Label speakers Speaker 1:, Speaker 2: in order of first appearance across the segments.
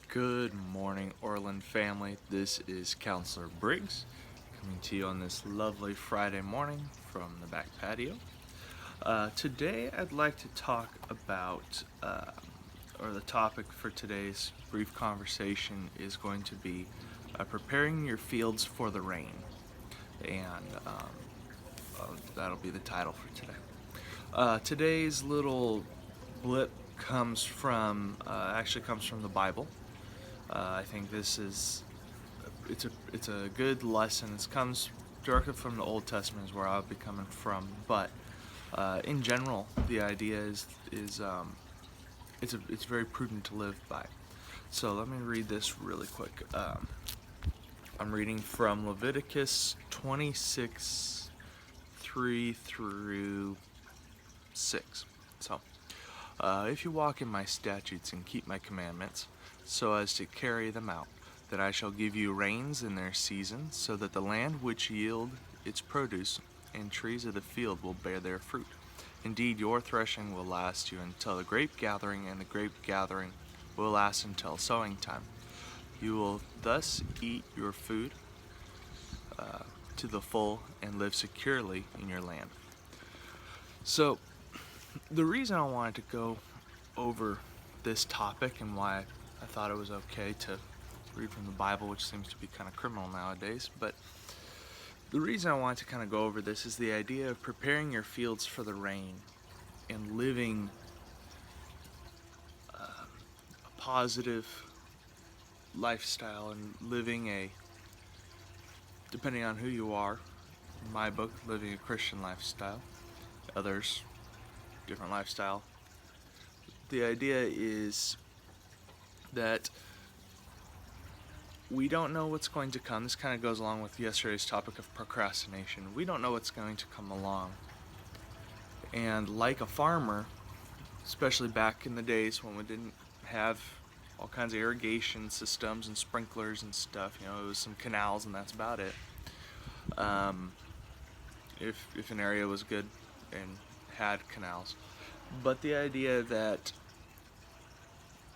Speaker 1: Good morning, Orland family. This is Counselor Briggs coming to you on this lovely Friday morning from the back patio. Today, I'd like to talk about, or the topic for today's brief conversation is going to be preparing your fields for the rain, and that'll be the title for today. Today's little blip actually comes from the Bible. I think it's a good lesson. It comes directly from the Old Testament, is where I'll be coming from. But in general, the idea it's very prudent to live by. So let me read this really quick. I'm reading from Leviticus 26, 3 through 6. So, if you walk in my statutes and keep my commandments, so as to carry them out, that I shall give you rains in their season, so that the land which yield its produce and trees of the field will bear their fruit. Indeed, your threshing will last you until the grape gathering, and the grape gathering will last until sowing time. You will thus eat your food to the full and live securely in your land. So, the reason I wanted to go over this topic and why I thought it was okay to read from the Bible, which seems to be kind of criminal nowadays, but the reason I wanted to kind of go over this is the idea of preparing your fields for the rain and living a positive lifestyle and living depending on who you are, in my book, living a Christian lifestyle, others, different lifestyle. The idea is that we don't know what's going to come. This kind of goes along with yesterday's topic of procrastination. We don't know what's going to come along. And like a farmer, especially back in the days when we didn't have all kinds of irrigation systems and sprinklers and stuff, it was some canals and that's about it. If an area was good and had canals. But the idea that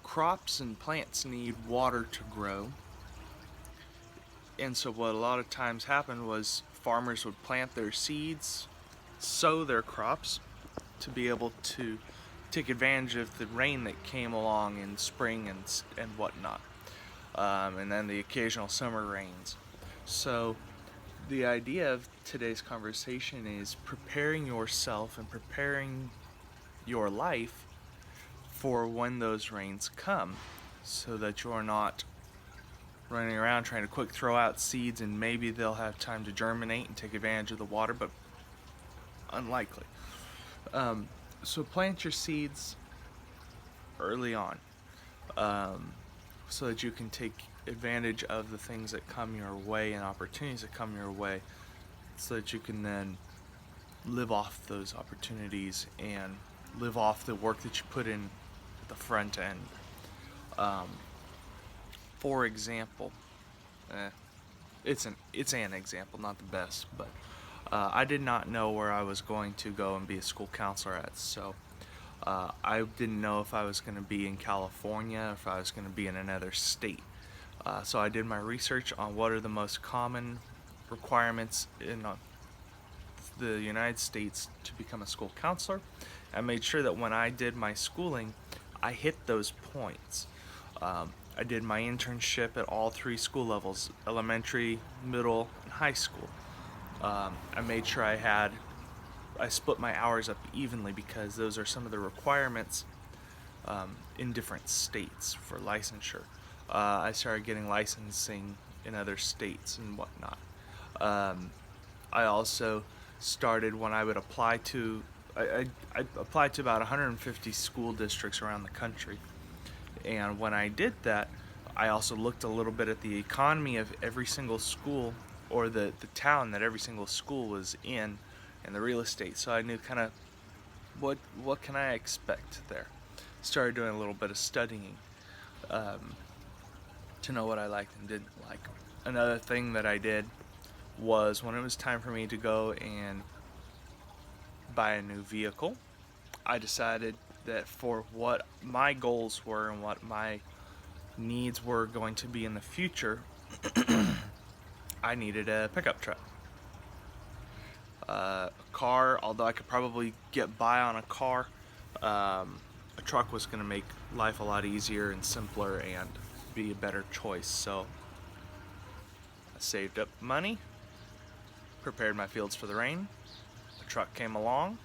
Speaker 1: crops and plants need water to grow, and so what a lot of times happened was farmers would plant their seeds, sow their crops to be able to take advantage of the rain that came along in spring and whatnot, and then the occasional summer rains. So the idea of today's conversation is preparing yourself and preparing your life for when those rains come, so that you're not running around trying to quick throw out seeds and maybe they'll have time to germinate and take advantage of the water, but unlikely. So plant your seeds early on, so that you can take advantage of the things that come your way and opportunities that come your way, so that you can then live off those opportunities and live off the work that you put in at the front end. For example, it's an example, not the best, but I did not know where I was going to go and be a school counselor at, so I didn't know if I was going to be in California, if I was going to be in another state. So I did my research on what are the most common requirements in the United States to become a school counselor. I made sure that when I did my schooling, I hit those points. I did my internship at all three school levels: elementary, middle, and high school. I made sure I split my hours up evenly, because those are some of the requirements in different states for licensure. I started getting licensing in other states and whatnot. I also started when I would apply to, I applied to about 150 school districts around the country. And when I did that, I also looked a little bit at the economy of every single school, or the town that every single school was in, and the real estate. So I knew kind of what can I expect there. Started doing a little bit of studying to know what I liked and didn't like. Another thing that I did was, when it was time for me to go and buy a new vehicle, I decided that for what my goals were and what my needs were going to be in the future, I needed a pickup truck. A car, although I could probably get by on a car, a truck was going to make life a lot easier and simpler and be a better choice. So I saved up money, prepared my fields for the rain. A truck came along.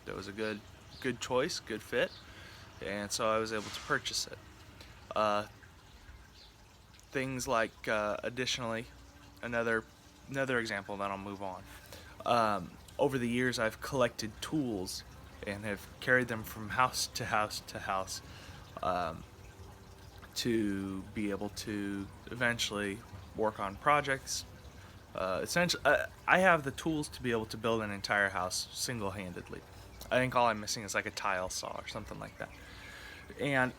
Speaker 1: That was a good choice, good fit, and so I was able to purchase it. Things like, additionally, another example, then I'll move on. Over the years, I've collected tools and have carried them from house to house to house, to be able to eventually work on projects. Essentially, I have the tools to be able to build an entire house single-handedly. I think all I'm missing is like a tile saw or something like that. And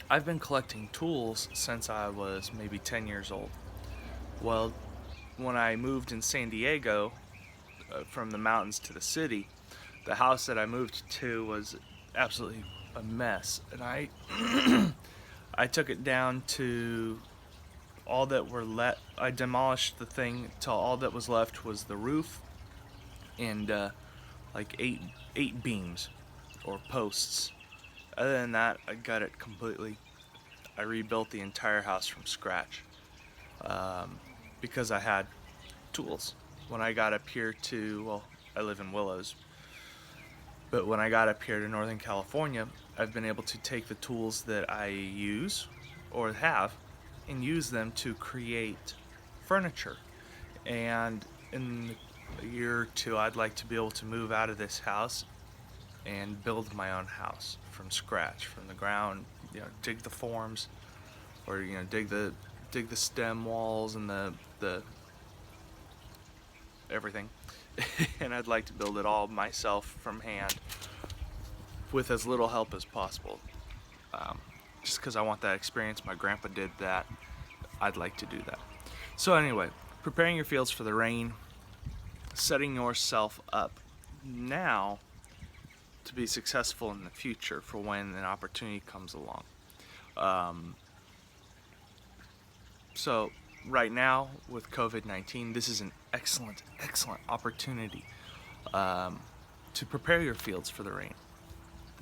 Speaker 1: I've been collecting tools since I was maybe 10 years old. Well, when I moved in San Diego, from the mountains to the city, the house that I moved to was absolutely a mess. And I took it down to all that were left. I demolished the thing till all that was left was the roof and like eight beams or posts. Other than that, I got it completely. I rebuilt the entire house from scratch, because I had tools. When I got up here to, well, I live in Willows, but when I got up here to Northern California, I've been able to take the tools that I use or have and use them to create furniture. And in a year or two, I'd like to be able to move out of this house and build my own house from scratch, from the ground. Dig the forms, or dig the stem walls and the everything. And I'd like to build it all myself from hand with as little help as possible. Just because I want that experience. My grandpa did that. I'd like to do that. So anyway, preparing your fields for the rain, setting yourself up now to be successful in the future for when an opportunity comes along. So right now with COVID-19, this is an excellent opportunity to prepare your fields for the rain.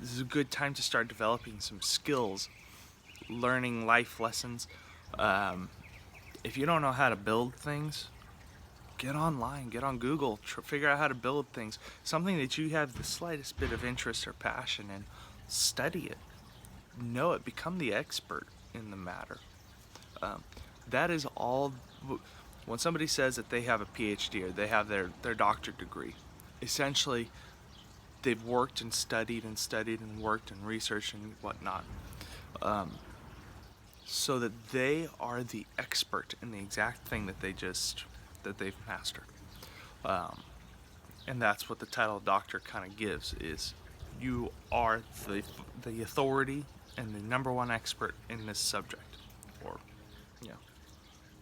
Speaker 1: This is a good time to start developing some skills, learning life lessons. If you don't know how to build things, get online, get on Google, figure out how to build things. Something that you have the slightest bit of interest or passion in, study it, know it, become the expert in the matter. That is all. When somebody says that they have a PhD or they have their doctorate degree, essentially they've worked and studied and worked and researched and whatnot, so that they are the expert in the exact thing that they've mastered. And that's what the title of doctor kind of gives, is you are the authority and the number one expert in this subject, or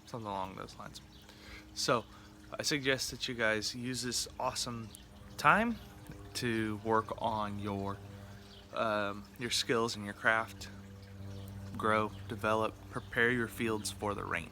Speaker 1: something along those lines. So I suggest that you guys use this awesome time to work on your skills and your craft, grow, develop, prepare your fields for the rain.